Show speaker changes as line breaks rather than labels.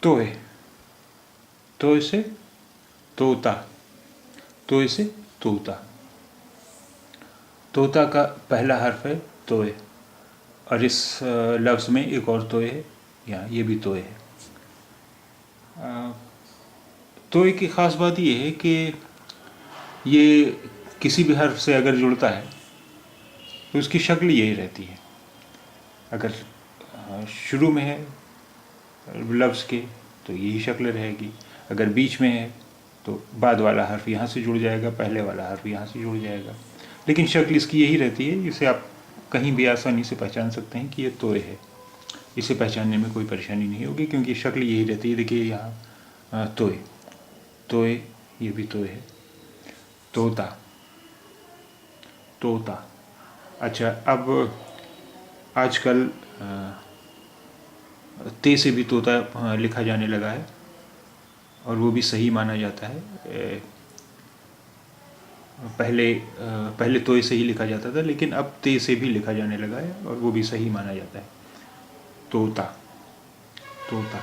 तोय, तोय से तोता, तोय से तोता। तोता का पहला हर्फ है तोय, और इस लफ्ज़ में एक और तोय है, यहाँ ये भी तोय है। तोय की ख़ास बात ये है कि ये किसी भी हर्फ से अगर जुड़ता है तो उसकी शक्ल यही रहती है। अगर शुरू में है लफ्ज़ के तो यही शक्ल रहेगी, अगर बीच में है तो बाद वाला हर्फ यहाँ से जुड़ जाएगा, पहले वाला हर्फ यहाँ से जुड़ जाएगा, लेकिन शक्ल इसकी यही रहती है। इसे आप कहीं भी आसानी से पहचान सकते हैं कि ये तोय है। इसे पहचानने में कोई परेशानी नहीं होगी क्योंकि शक्ल यही रहती है। देखिए यहाँ तोय, तोय, ये भी तोय है। तोता, तोता। अच्छा, अब आजकल ते से भी तोता लिखा जाने लगा है और वो भी सही माना जाता है। पहले तोय से ही लिखा जाता था, लेकिन अब ते से भी लिखा जाने लगा है और वो भी सही माना जाता है। तोता, तोता।